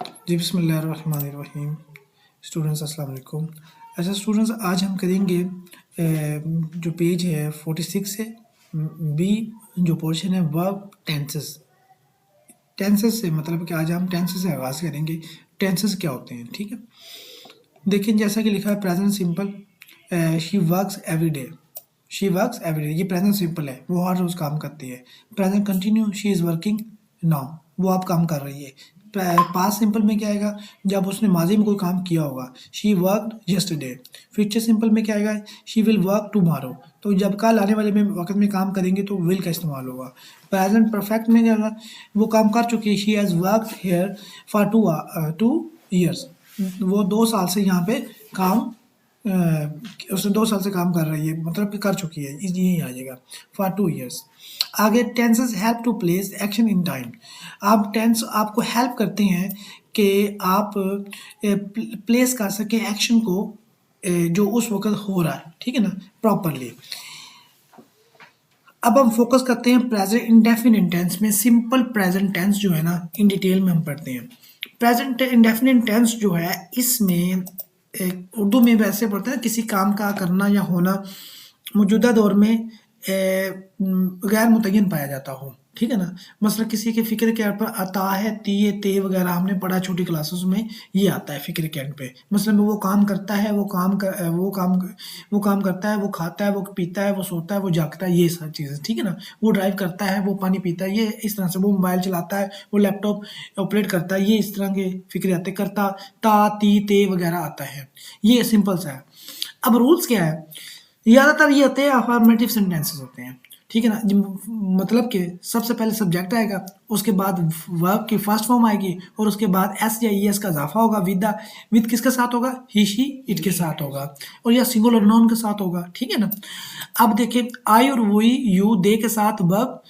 जी बिस्मिल्लाहिर्रहमानिर्रहीम। स्टूडेंट्स अस्सलाम वालेकुम। अच्छा स्टूडेंट्स, आज हम करेंगे जो पेज है 46 से बी जो पोर्शन है वर्ब टेंसेस। टेंसेस से मतलब कि आज हम टेंसेस से आगाज़ करेंगे। टेंसेस क्या होते हैं, ठीक है। देखिए जैसा कि लिखा है present simple, she works every day. She works every day, ये प्रेजेंट सिंपल है, वो हर रोज़ काम करती है। Present continue, she is working now, वो आप काम कर रही है। पास्ट सिंपल में क्या आएगा, जब उसने माजी में कोई काम किया होगा, she worked yesterday. Future simple में क्या आएगा, शी विल वर्क टुमारो, तो जब कल आने वाले में वक्त में काम करेंगे तो विल का इस्तेमाल होगा। प्रेजेंट परफेक्ट में क्या होगा, वो काम कर चुकी है, she has worked here for 2 years, वो 2 साल से यहाँ पे काम उसने 2 साल से काम कर रही है, मतलब कि कर चुकी है, यही आ जाएगा फॉर 2 years। आगे tenses help to place action in time. आप टेंस आपको हेल्प करते हैं कि आप प्लेस कर सकें एक्शन को जो उस वक्त हो रहा है, ठीक है ना, प्रॉपरली। अब हम फोकस करते हैं प्रेजेंट इंडेफिनिट टेंस में। सिंपल प्रेजेंट टेंस जो है ना, इन डिटेल में हम पढ़ते हैं। प्रेजेंट इंडेफिनिट टेंस जो है, इसमें उर्दू में वैसे पढ़ते हैं किसी काम का करना या होना मौजूदा दौर में गैर मुतय्यन पाया जाता हो, ठीक है ना। मसला किसी के फ़िक्र के पर अता है, तिये ते वगैरह हमने पढ़ा छोटी क्लासेस में, ये आता है फ़िक्र के एंड पे। मसलन वो काम करता है, वो काम करता है, वो खाता है, वो पीता है, वो सोता है, वो जागता है, ये सब चीज़ें, ठीक है ना। वो ड्राइव करता है, वो पानी पीता है, ये इस तरह से। वो मोबाइल चलाता है, वो लैपटॉप ऑपरेट करता है, ये इस तरह के फ़िक्रे आते हैं। करता, ता, ती, ते वगैरह आता है, ये सिंपल सा है। अब रूल्स क्या है, ज़्यादातर ये होते हैं अफर्मेटिव सेंटेंसेस होते हैं, ठीक है ना। मतलब कि सबसे पहले सब्जेक्ट आएगा, उसके बाद वर्ब की फर्स्ट फॉर्म आएगी, और उसके बाद एस या ई एस का इजाफा होगा। विद किसके साथ होगा, ही शी इट के साथ होगा, और या सिंगुलर नॉन के साथ होगा, ठीक है ना। अब देखिए आई और वही यू दे के साथ वर्ब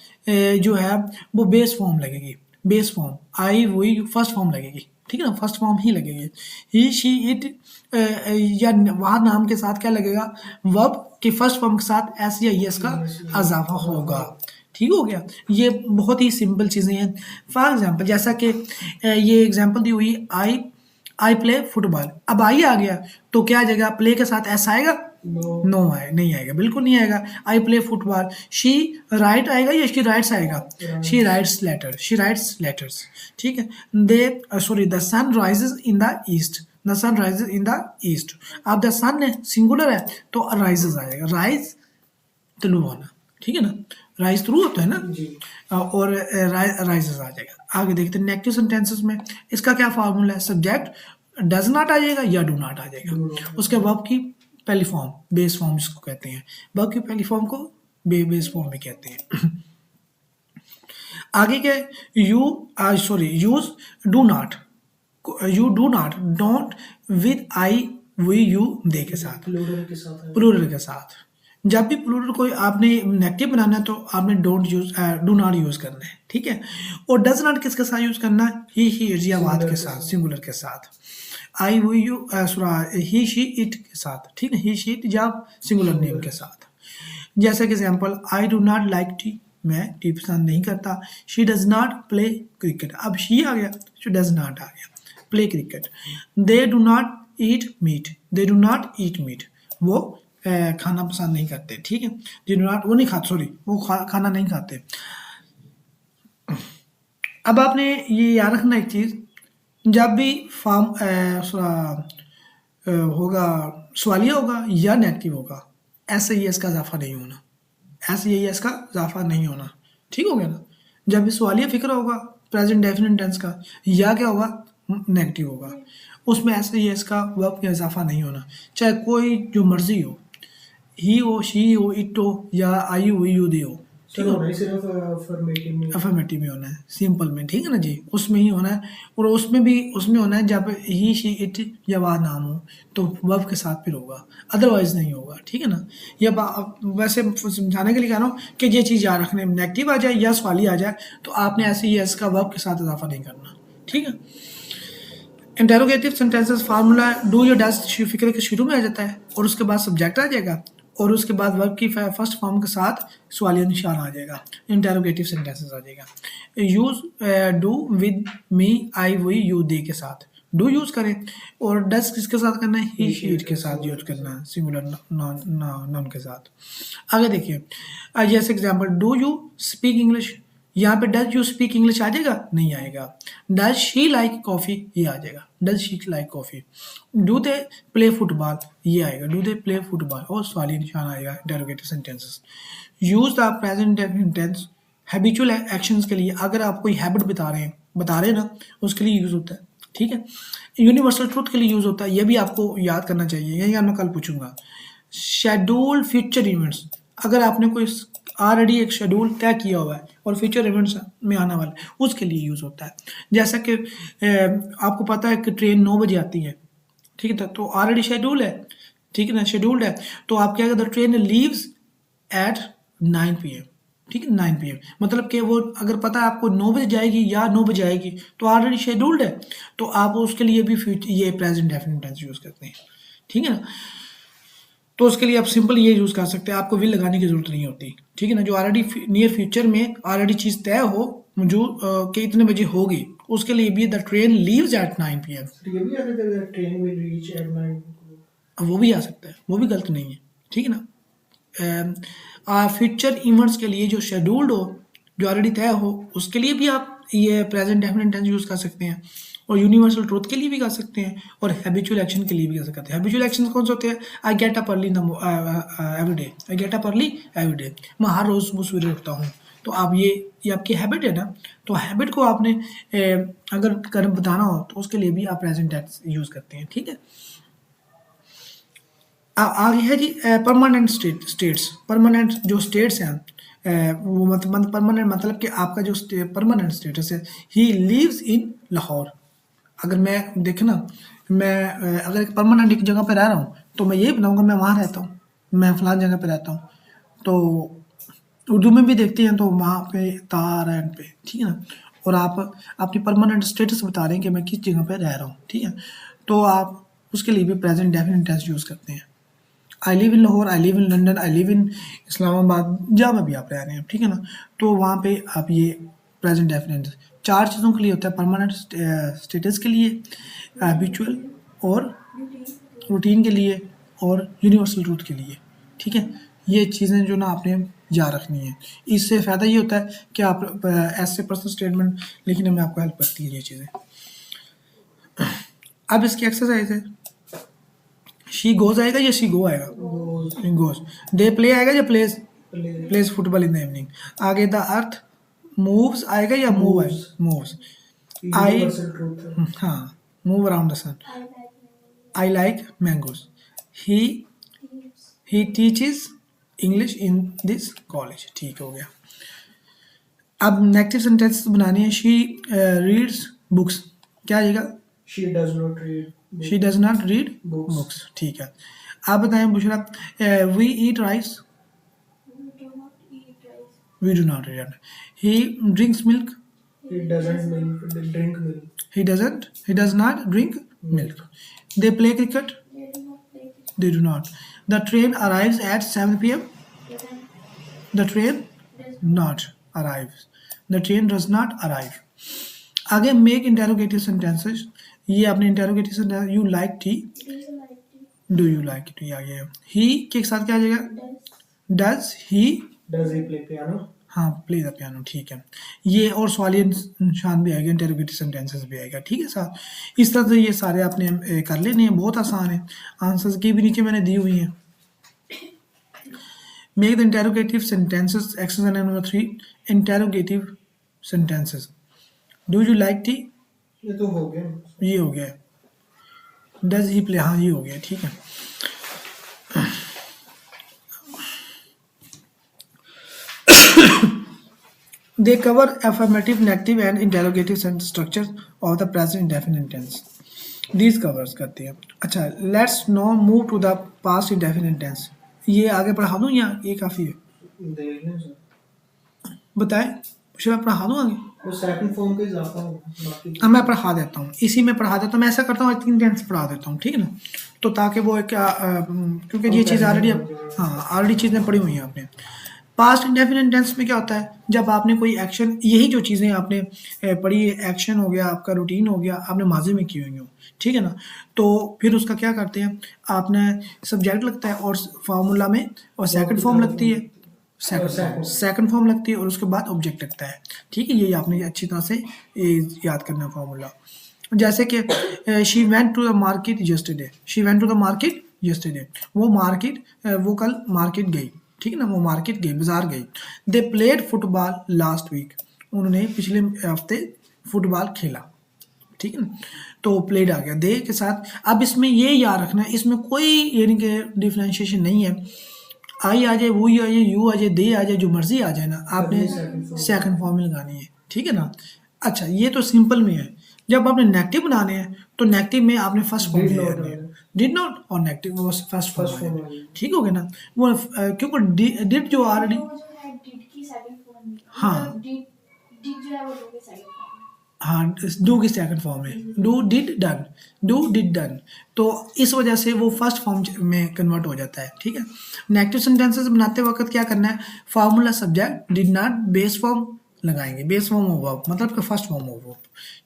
जो है वो बेस फॉर्म लगेगी। बेस फॉर्म आई वही फर्स्ट फॉर्म लगेगी, ठीक है ना, फर्स्ट फॉर्म ही लगेगी। ही शी इट या वहाँ नाम के साथ क्या लगेगा, वर्ब के फर्स्ट फॉर्म के साथ एस या एस का इजाफा होगा, ठीक हो गया। ये बहुत ही सिंपल चीज़ें हैं। फॉर एग्जांपल जैसा कि ये एग्जांपल दी हुई, आई प्ले फुटबॉल। अब आई आ गया तो क्या आ जाएगा, प्ले के साथ एस आएगा, नो आए नहीं आएगा, बिल्कुल नहीं आएगा। I play football. She write आएगा या शी राइट्स आएगा, she writes letter, she writes letters, ठीक है। They sorry the sun rises in the east, the sun rises in the east. अब द सन सिंगुलर है तो राइजेज आ जाएगा, rise तुलू होना, ठीक है ना, राइज थ्रू होता है ना, और राइजेस आ जाएगा। आगे देखते हैं नेगेटिव सेंटेंसेस में, इसका क्या फार्मूला है, सब्जेक्ट डज नॉट आ जाएगा या डू नॉट आ जाएगा। उसके वर्ब की पहली फॉर्म, बेस फॉर्म जिसको कहते हैं, वर्ब की पहली फॉर्म को बेस फॉर्म में कहते हैं। आगे के you sorry use do not, you do not, don't with I we you they के साथ, प्लूरल के साथ। जब भी प्लूरल कोई आपने नेगेटिव बनाना है तो आपने don't use do not use करना है, ठीक है। और डज नॉट किसके साथ यूज करना है, ही शी इट या वाट के साथ, सिंगुलर के साथ। I we you he she it के साथ, ठीक है, ही शी इट या सिंगुलर नेम के साथ। जैसे कि example, I do not like tea, मैं टी पसंद नहीं करता। She does not play cricket, अब शी आ गया, शी डज नॉट आ गया, play cricket. They do not eat meat, they do not eat meat, वो खाना पसंद नहीं करते, ठीक है। दे डू नॉट, वो नहीं खाते, सॉरी वो खाना नहीं खाते। अब आपने ये याद रखना एक चीज़, जब भी फॉर्म होगा, सवालिया होगा या नेगेटिव होगा, ऐसे ही इसका इजाफा नहीं होना, ऐसे ही इसका इजाफा नहीं होना, ठीक हो गया ना। जब भी सवालिया फिक्र होगा प्रेजेंट डेफिनेट टेंस का, या क्या होगा, नेगेटिव होगा, उसमें ऐसे ही इसका वर्ब का इजाफा नहीं होना, चाहे कोई जो मर्जी हो, ही हो, शी हो, इट हो, या आई हो, यू दे हो, ठीक है। सिर्फ अफर्मेटिव में होना है, सिंपल में, ठीक है ना जी, उसमें ही होना है। और उसमें भी उसमें होना है जब ही शी इट या वह नाम हो तो वर्ब के साथ फिर होगा, अदरवाइज नहीं होगा, ठीक है ना। या वैसे समझाने के लिए कह रहा हूँ कि ये चीज़ याद रखने, नेगेटिव आ जाए या सवाली आ जाए तो आपने ऐसे ही इसका वर्ब के साथ इजाफा नहीं करना, ठीक है। इंटेरोगेटिव सेंटेंसेस फार्मूला डू या डज फिक्र के शुरू में आ जाता है, और उसके बाद सब्जेक्ट आ जाएगा, और उसके बाद वर्ब की फर्स्ट फॉर्म के साथ सवालिया निशान आ जाएगा, इंटेरोगेटिव सेंटेंसेस आ जाएगा। Use do with me, I, we, you, they के साथ डू यूज़ करें, और डस किसके साथ करना है, ही, शी, इट के साथ यूज करना है, सिंगुलर नाउन के साथ। आगे देखिए, जैसे example, do you speak English, यहाँ पे डज यू स्पीक इंग्लिश आ जाएगा, नहीं आएगा। डज शी लाइक कॉफ़ी, ये आ जाएगा, does she like coffee. Do they play football, ये आएगा, डू दे प्ले फुटबॉल, और सवाली निशान आएगा, interrogative sentences. Use the present tense habitual actions के लिए, अगर आप कोई हैबिट बता रहे हैं ना, उसके लिए यूज़ होता है, ठीक है। यूनिवर्सल ट्रूथ के लिए यूज़ होता है, ये भी आपको याद करना चाहिए, यही मैं कल पूछूंगा। शेड्यूल फ्यूचर इवेंट्स, अगर आपने कोई ऑलरेडी एक शेड्यूल तय किया हुआ है और फ्यूचर इवेंट्स में आने वाला है, उसके लिए यूज़ होता है। जैसा कि आपको पता है कि ट्रेन 9 बजे आती है, ठीक है, तो ऑलरेडी शेड्यूल है, ठीक है ना, शेड्यूल्ड है, तो आप क्या कहते, ट्रेन लीव्स एट 9 PM, ठीक है, 9 PM, मतलब कि वो अगर पता है आपको 9 बजे जाएगी या 9 बजे आएगी, तो ऑलरेडी शेड्यूल्ड है, तो आप उसके लिए भी ये प्रेजेंट डेफिनेट टेंस यूज़ करते हैं, ठीक है ना। तो उसके लिए आप सिंपल ये यूज़ कर सकते हैं, आपको विल लगाने की जरूरत नहीं होती, ठीक है ना। जो ऑलरेडी नियर फ्यूचर में ऑलरेडी चीज़ तय हो, जो कि इतने बजे होगी, उसके लिए भी the train leaves eight 9 PM, ये भी आ सकता है ट्रेन विल रीच एट 9, वो भी आ सकता है, वो भी गलत नहीं है, ठीक है ना। फ्यूचर इवेंट्स के लिए जो शेड्यूल्ड हो, जो ऑलरेडी तय हो, उसके लिए भी आप ये प्रेजेंट डेफिनेट टेंस यूज़ कर सकते हैं, और यूनिवर्सल ट्रूथ के लिए भी कर सकते हैं, और हैबिचुअल एक्शन के लिए भी कर सकते हैं। हैबिचुअल एक्शन कौन से होते हैं, I get up early every day, I get up early every day, मैं हर रोज़ सुबह सवेरे उठता हूँ, तो आप ये आपकी हैबिट है ना, तो हैबिट को आपने अगर कर बताना हो, तो उसके लिए भी आप प्रेजेंट टेंस यूज़ करते हैं, ठीक है। आगे है जी परमानेंट स्टेट्स, परमानेंट जो स्टेट्स हैं, वो मतलब परमानेंट मतलब कि आपका जो परमानेंट स्टेटस है, ही लिव्स इन लाहौर। अगर मैं देखे ना, मैं अगर एक परमानेंट एक जगह पे रह रहा हूँ, तो मैं यही बताऊँगा मैं वहाँ रहता हूँ, मैं फलान जगह पे रहता हूँ, तो उर्दू में भी देखते हैं तो वहाँ पे तार एंड पे, ठीक है ना, और आप अपनी परमानेंट स्टेटस बता रहे हैं कि मैं किस जगह पे रह रहा हूँ, ठीक है, तो आप उसके लिए भी प्रेजेंट डेफिनेट टेंस यूज़ करते हैं। I live in Lahore, I live in London, I live in Islamabad, जहाँ में भी आप रह रहे हैं, ठीक है ना, तो वहाँ पे आप ये प्रेजेंट डेफिनेट 4 चीज़ों के लिए होता है, परमानेंट स्टेटस के लिए, हैबिचुअल और रूटीन के लिए, और यूनिवर्सल ट्रूथ के लिए, ठीक है। ये चीज़ें जो ना आपने याद रखनी है, इससे फ़ायदा ये होता है कि आप ऐसे पर्सनल स्टेटमेंट लिखने में आपको हेल्प करती है ये चीज़ें। अब इसकी एक्सरसाइज है, शी गोज आएगा या शी गो आएगा, गोज। दे प्ले आएगा या plays, plays football in the evening. आगे द अर्थ मूव्स आएगा या मूव आएगा, मूव्स। आई, हाँ, move around the sun. I like mangoes. He teaches English in this college, ठीक हो गया। अब नेगेटिव सेंटेंस बनाने हैं, शी रीड्स बुक्स, क्या आएगा, she does not read, she does not read books, ठीक है। आप बताएं Bushra, we eat rice, we do not eat. He drinks milk, he doesn't drink milk, he does not drink milk. They play cricket, they do not. The train arrives at 7 PM, the train not arrives, the train does not arrive. आगे make interrogative sentences, ये आपने interrogative sentence, you like tea, do you like it, ये आ गया। he के साथ क्या आ जाएगा, does he play piano, हाँ, प्ले द पियानो, ठीक है। ये और सवालिया निशान भी आएगा, इंटेरोगेटिव सेंटेंसेस भी आएगा, ठीक है साहब। इस तरह से ये सारे आपने कर लेने हैं, बहुत आसान है। आंसर्स की भी नीचे मैंने दी हुई हैं। Make the interrogative sentences, exercise number 3, interrogative sentences. Do you like T, ये तो हो गया, ये हो गया। डज ही प्ले, हाँ ये हो गया, ठीक है। They cover affirmative, negative and interrogative sentence structures of the present indefinite tense. These covers करते हैं। अच्छा, let's now move to the past indefinite tense. ये आगे पढ़ा दूँ या ये काफ़ी है, देख लें सर, बताएं, मुझे पढ़ा दूँ आगे। वो सेकंड फॉर्म के इजाफा होगा बाकी अब मैं पढ़ा देता हूँ, इसी में पढ़ा देता हूँ। मैं ऐसा करता हूँ 3 टेंस पढ़ा देता हूँ, ठीक है ना, तो ताकि वो एक क्योंकि ये चीज़ ऑलरेडी, हाँ ऑलरेडी चीज़ें पढ़ी हुई हैं आपने। पास्ट इंडेफिनिट टेंस में क्या होता है, जब आपने कोई एक्शन, यही जो चीज़ें आपने पढ़ी है, एक्शन हो गया आपका, रूटीन हो गया, आपने माजी में की हुई हो, ठीक है ना, तो फिर उसका क्या करते हैं, आपने सब्जेक्ट लगता है और फार्मूला में, और सेकंड फॉर्म लगती है, सेकंड फॉर्म लगती है, और उसके बाद ऑब्जेक्ट लगता है, ठीक है। ये आपने अच्छी तरह से याद करना फार्मूला। जैसे कि she went to the market yesterday, she went to the market yesterday, वो मार्केट, वो कल मार्केट गई, ठीक है ना, वो मार्केट गई, बाजार गई। They played football last week, उन्होंने पिछले हफ्ते फुटबॉल खेला, ठीक है ना, तो प्लेड आ गया दे के साथ। अब इसमें ये याद रखना है, इसमें कोई यानी कि डिफ्रेंशिएशन नहीं है, आई आ जाए, वो ही आ जाए, यू आ जाए, दे आ जाए, जो मर्जी आ जाए ना, आपने सेकंड फॉर्म में लगानी है, ठीक है ना। अच्छा, ये तो सिंपल में है। जब आपने नेगेटिव बनाने हैं तो नेगेटिव में आपने फर्स्ट फॉर्म Did ले not आनी है, आना है। डिड नॉट और नेगेटिव वो फर्स्ट फर्स्ट फॉर्म फॉर्म है, आएगी। ठीक हो गया ना। वो क्योंकि डिड जो ऑलरेडी, वो जो है डिड की सेकंड फॉर्म में, हाँ मतलब डिड जो है वो डू की सेकंड फॉर्म में। हाँ, डू की सेकंड फॉर्म है, do did done, do did done, तो इस वजह से वो फर्स्ट फॉर्म में कन्वर्ट हो जाता है, ठीक है। नेगेटिव सेंटेंसेस बनाते वक्त क्या करना है, formula subject did not, base form लगाएंगे, बेस फॉर्म ऑफ वर्ब मतलब कि फर्स्ट फॉर्म ऑफ वर्ब,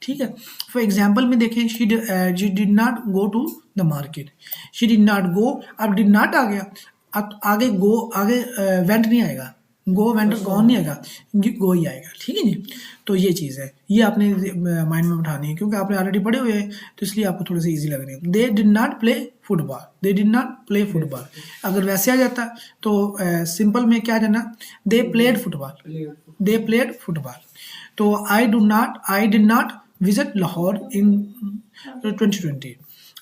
ठीक है। फॉर एग्जांपल में देखें, she did not go to the market, she did not go, अब डिड नॉट आ गया, अब आगे गो, आगे वेंट नहीं आएगा, गो वेंट गॉन नहीं आएगा, गो ही आएगा, ठीक है जी। तो ये चीज़ है, ये आपने माइंड में बिठानी है, क्योंकि आपने ऑलरेडी पढ़े हुए हैं, तो इसलिए आपको थोड़ी सी इजी लग रही है। They did not play football, they did not play football, अगर वैसे आ जाता तो सिंपल में क्या जाना, they played football, they played football. तो I did not visit Lahore in 2020,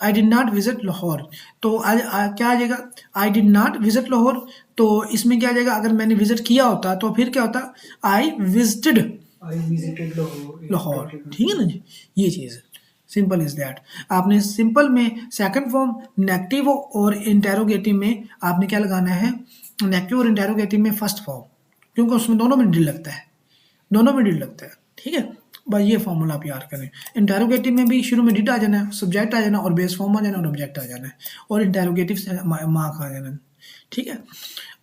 I did not visit Lahore, तो क्या आ जाएगा, I did not visit Lahore, तो इसमें क्या आ जाएगा, अगर मैंने विजिट किया होता तो फिर क्या होता, I visited I visited Lahore, ठीक है ना जी। ये चीज़ है, सिंपल इज दैट। आपने सिंपल में सेकंड फॉर्म, नेगेटिव और इंटेरोगेटिव में आपने क्या लगाना है, नेगेटिव और इंटेरोगेटिव में फर्स्ट फॉर्म, क्योंकि उसमें दोनों में डिल लगता है, दोनों में डिड लगता है, ठीक है। बस ये फॉर्मूला आप याद करें। इंटेरोगेटिव में भी शुरू में डिड आ जाना है, सब्जेक्ट आ जाना, और बेस फॉर्म आ जाना, और ऑब्जेक्ट आ जाना है, और इंटेरोगेटिव से मार्क आ जाना है, ठीक है।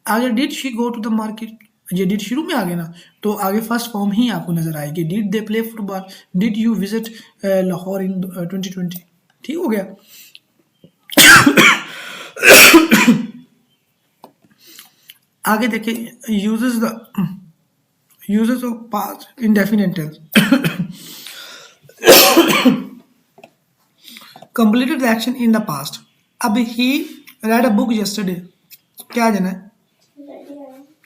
आगे did she go to the market, ये डिड शुरू में आ गया ना, तो आगे फर्स्ट फॉर्म ही आपको नजर आएगी, did they play football, did you visit Lahore in 2020, ठीक हो गया। आगे देखिए, uses of past indefinite tense, completed the action in the past। अब he read a book yesterday, क्या आ जाना है,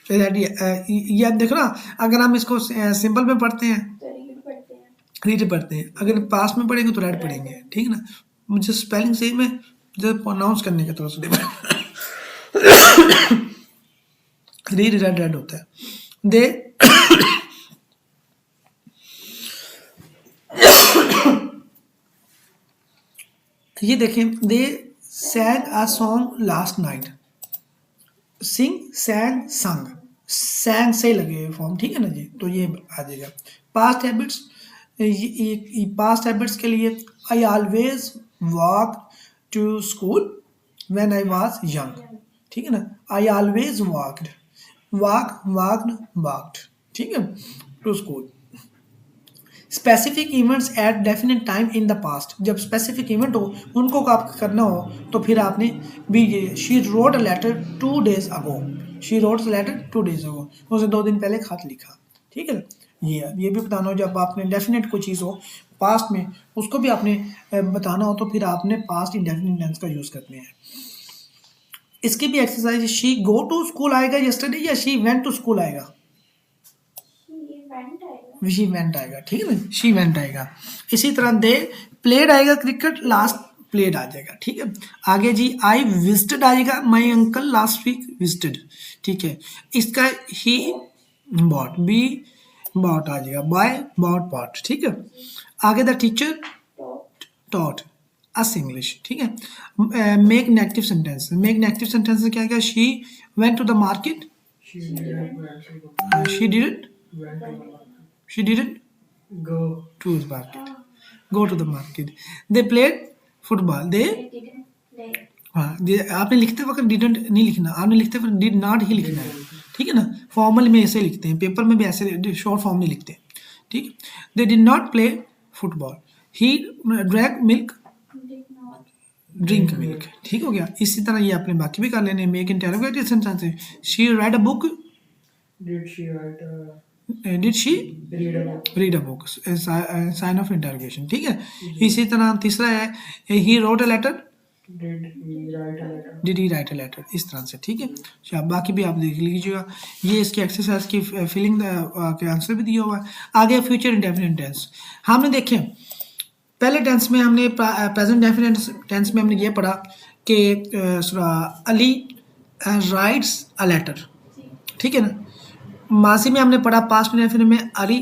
रेडी है रेडी। ये आप देखो ना, अगर हम इसको सिंपल में पढ़ते हैं, तो रीड पढ़ते हैं। रीड पढ़ते हैं, अगर पास्ट में पढ़ेंगे तो रेड पढ़ेंगे, ठीक है ना। मुझे स्पेलिंग सही में जब प्रोनाउंस करने के थोड़ा सा रीड रेड रेड होता है। दे ये देखें, they sang a song last night, sing sang sung, sang से लगे फॉर्म, ठीक है ना जी, तो ये आ जाएगा। पास्ट हैबिट्स, पास्ट हैबिट्स के लिए, I always walk to school when I was young, ठीक है ना, आई ऑलवेज वॉकड, वॉक्ड, ठीक है, to school. Specific events at definite time in the past, जब स्पेसिफिक इवेंट हो उनको आप करना हो तो फिर आपने भी ये, she wrote a letter 2 days ago, she wrote a letter 2 days ago, उसने 2 दिन पहले खत लिखा, ठीक है। ये भी बताना हो, जब आपने डेफिनेट कोई चीज़ हो पास्ट में, उसको भी आपने बताना हो, तो फिर आपने पास्ट इंडेफिनिट टेंस का यूज़ करने हैं। इसकी भी exercise, she go to school आएगा यस्टरडे, या शी वेंट टू स्कूल आएगा, शी वेंट आएगा, ठीक है ना, शी वेंट आएगा। इसी तरह दे प्लेड आएगा क्रिकेट, लास्ट प्लेड आ जाएगा, ठीक है। आगे जी, आई विजिटेड आएगा, my uncle last week visited, ठीक है। इसका ही बॉट, बी बॉट आ जाएगा, बाय बॉट बॉट, ठीक है। आगे the teacher taught us English, ठीक है। Make negative sentence, make negative sentence क्या है, she went to the market, she didn't, she didn't Go. to the market, go to the market, they played football, they They didn't play. हाँ आपने लिखते वक्त didn't नहीं लिखना, आपने लिखते वक्त डिड नॉट ही लिखना है, ठीक है ना। फॉर्मल में ऐसे लिखते हैं, पेपर में भी ऐसे शॉर्ट फॉर्म में लिखते हैं, ठीक। दे did not play football, he drank milk, Did not. Drink milk, ठीक हो गया। इसी तरह ये आपने बाकी भी कर लेने। Make interrogative sentence, she read a book, Did she write did she read a book? Read a book, sign of interrogation, ठीक है। इसी तरह तीसरा है he wrote a letter, Did he write a letter? Did he write a letter, इस तरह से, ठीक है। अच्छा बाकी भी आप देख लीजिएगा, ये इसकी एक्सरसाइज की फिलिंग के आंसर भी दिया हुआ है। आगे फ्यूचर इंडेफिनिट टेंस हमने देखे, पहले टेंस में हमने प्रेजेंट डेफिनेट टेंस में हमने ये पढ़ा कि अली राइट्स अ लेटर, ठीक है ना। मासी में हमने पढ़ा पास्ट डेफिनेट में अली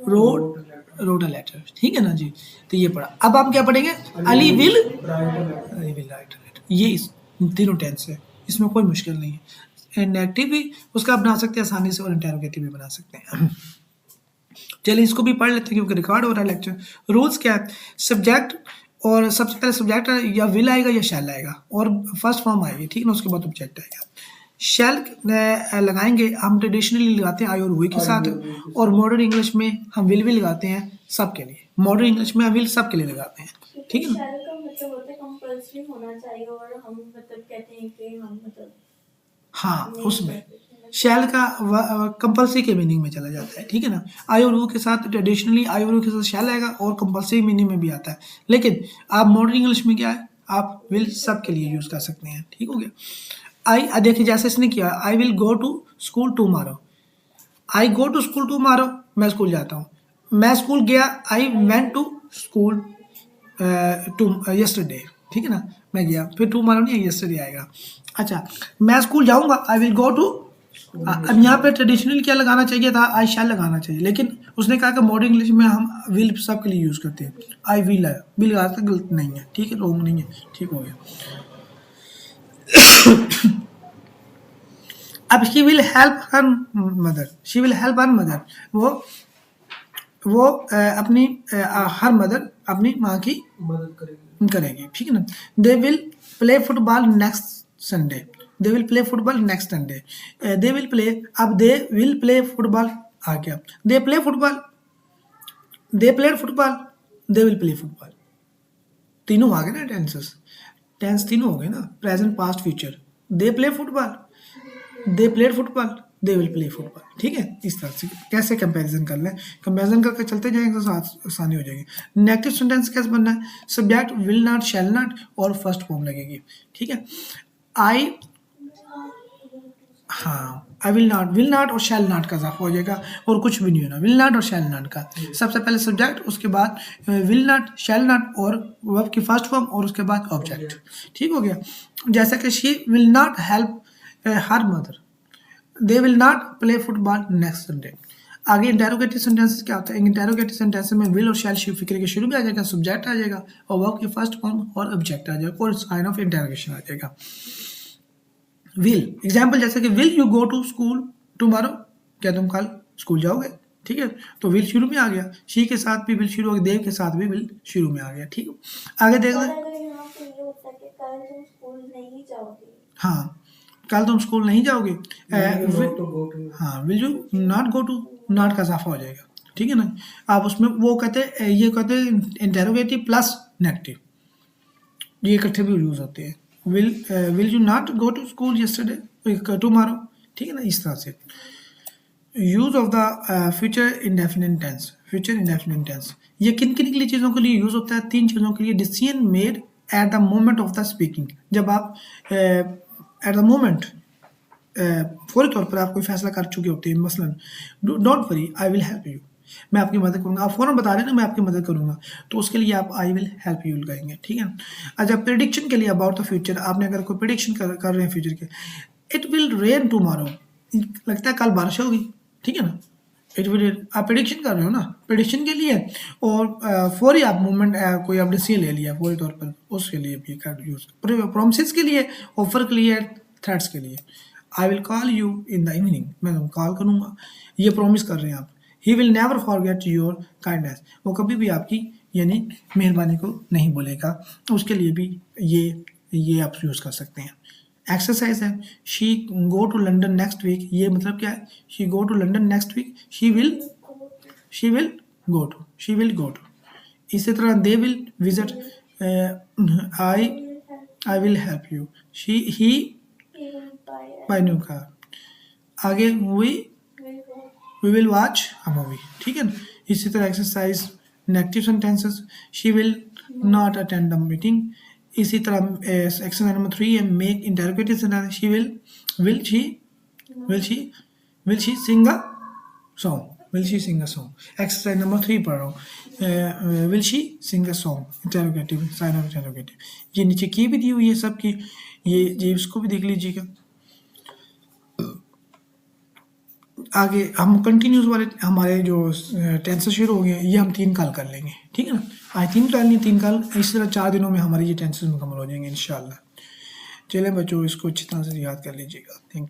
रोट अ लेटर, ठीक है ना जी। तो ये पढ़ा, अब हम क्या पढ़ेंगे, अली विल राइट, ये इस तीनों टेंस है, इसमें कोई मुश्किल नहीं है। नेगेटिव भी उसका बना सकते हैं आसानी से, और इंटरोगेटिव भी बना सकते हैं। चलिए इसको भी पढ़ लेते हैं क्योंकि रिकॉर्ड हो रहा है लेक्चर। रूल्स क्या है, सब्जेक्ट, और सबसे पहले सब्जेक्ट या विल आएगा या शैल आएगा, और फर्स्ट फॉर्म आएगी, ठीक है ना। उसके बाद ऑब्जेक्ट आएगा। शैल लगाएंगे हम ट्रेडिशनली लगाते हैं आई और वे के साथ, और मॉडर्न इंग्लिश में हम विल भी लगाते हैं सबके लिए। मॉडर्न इंग्लिश में हम विल सबके लिए लगाते हैं, ठीक है ना। शैल का मतलब होता है कंपल्सरी होना चाहिए, और हम मतलब कहते हैं कि हम मतलब हाँ नहीं उसमें करते हैं। शैल का कंपल्सरी के मीनिंग में चला जाता है, ठीक है ना। आई और यू के साथ ट्रेडिशनली आई और यू के साथ शैल आएगा, और कंपल्सरी मीनिंग में भी आता है। लेकिन आप मॉडर्न इंग्लिश में क्या है, आप विल सब के लिए यूज़ कर सकते हैं, ठीक हो गया। आई देखिए जैसे इसने किया, I will go to school tomorrow, I go to school tomorrow, मैं स्कूल जाता हूँ। मैं स्कूल गया, I went to school to yesterday, ठीक है ना। मैं गया, फिर टुमारो नहीं, यस्टरडे आएगा। अच्छा मैं स्कूल जाऊँगा, आई विल गो टू, अब यहाँ पे ट्रेडिशनल क्या लगाना चाहिए था, आई शैल लगाना चाहिए, लेकिन उसने कहा कि मॉडर्न इंग्लिश में हम विल सब के लिए यूज़ करते हैं। आई विल है, विल लगाता गलत नहीं है, ठीक है, रॉन्ग नहीं है, ठीक हो गया। अब she will help her mother, she will help her mother, वो अपनी हर मदर अपनी माँ की मदद करेगी। करेगी, ठीक है ना। They will play football next Sunday, they will play football next Sunday, they will play, अब दे विल प्ले फुटबॉल आ गया, दे play football, they played football, they will play football, तीनों आ गए ना टेंसेस, टेंस तीनों हो गए ना, present past future. They play football, they played football, they will play football, ठीक है। इस तरह से कैसे कंपैरिजन कर लें, कंपैरिजन करके चलते जाएंगे तो आसानी हो जाएगी। नेगेटिव सेंटेंस कैसे बनना है, subject will not shall not और फर्स्ट फॉर्म लगेगी, ठीक है। आई, हाँ आई विल नॉट और शैल नॉट का इजाफा हो जाएगा, और कुछ भी नहीं होना, विल नॉट और शैल नॉट का। सबसे पहले सब्जेक्ट, उसके बाद विल नॉट, शैल नॉट और वर्ब की फर्स्ट फॉर्म, और उसके बाद ऑब्जेक्ट, ठीक हो गया। जैसा कि she will not help her mother, they will not play football next Sunday. आगे इंटेरोगेटिव सेंटेंसेस क्या होता है, इंटेरोगेटिव सेंटेंस में विल और शैल फिक्र के शुरू में आ जाएगा, सब्जेक्ट आ जाएगा, और वर्ब की फर्स्ट फॉर्म और ऑब्जेक्ट आ जाएगा, और साइन ऑफ इंटेरोगेशन आ जाएगा। विल एग्जाम्पल जैसे कि will you go to school tomorrow, क्या तुम कल स्कूल जाओगे, ठीक है। तो विल शुरू में आ गया, शी के साथ भी विल शुरू हो गया, देव के साथ भी विल शुरू में आ गया, ठीक है। आगे देख और लें, अगर यहाँ पे ये होता है कि कल तुम स्कूल नहीं जाओगे, हाँ कल तुम स्कूल नहीं जाओगे, Not to go to. हाँ will you not go to, not का इजाफा हो जाएगा, ठीक है ना। आप उसमें वो कहते हैं, ये कहते हैं इंटेरोगेटिव प्लस नेगेटिव, ये इकट्ठे भी यूज होते हैं। Will you not go to school yesterday, tomorrow, ठीक है ना। इस तरह से use of the future indefinite tense, future indefinite tense ये किन किन के लिए चीज़ों के लिए यूज होता है, तीन चीज़ों के लिए। Decision made at the moment of the speaking, जब आप एट द मोमेंट फौरी तौर पर आप कोई फैसला कर चुके होते हैं, मसलन don't worry I will help you, मैं आपकी मदद करूंगा, आप फ़ौरन बता रहे हैं ना मैं आपकी मदद करूंगा, तो उसके लिए आप आई विल हेल्प यू लगाएंगे, ठीक है। अच्छा प्रेडिक्शन के लिए अबाउट द फ्यूचर, आपने अगर कोई प्रेडिक्शन कर रहे हैं फ्यूचर के, इट विल रेन टुमारो, लगता है कल बारिश होगी, ठीक है ना। इट विल, आप प्रेडिक्शन कर रहे हो ना, प्रेडिक्शन के लिए, और फौरी आप मूवमेंट कोई आप डिसीजन ले लिया फौरी तौर पर, उसके लिए भी कार्ड यूज, प्रोमिस के लिए, ऑफर के लिए, थ्रेट्स के लिए। I will call you in the evening, मैं तुम कॉल करूँगा, ये प्रॉमिस कर रहे हैं आप। He will never forget your kindness, वो कभी भी आपकी यानी मेहरबानी को नहीं भूलेगा। उसके लिए भी ये आप यूज़ कर सकते हैं। एक्सरसाइज है, she go to London next week, ये मतलब क्या है, she go to London next week, she will go to. इसी तरह they will visit, I will help you, he he will buy new car. आगे we will watch a movie, ठीक है ना। इसी तरह exercise negative sentences, she will not attend the meeting. इसी तरह एक्सरसाइज नंबर 3 है make interrogative sentence, she will she sing a song. Exercise number 3 पढ़ रहा हूँ, will she sing a song, interrogative, sign of interrogative. ये नीचे की भी दी हुई है सब की, ये इसको भी देख लीजिएगा। आगे हम कंटिन्यूस वाले हमारे जो टेंसेस शुरू हो गए, ये हम 3 कल कर लेंगे, ठीक है ना। आज 3 कल नहीं, 3 कल, इस तरह 4 दिनों में हमारे ये टेंसेस मुकम्मल हो जाएंगे इंशाल्लाह। चलें बच्चों, इसको अच्छी तरह से याद कर लीजिएगा। Thank you.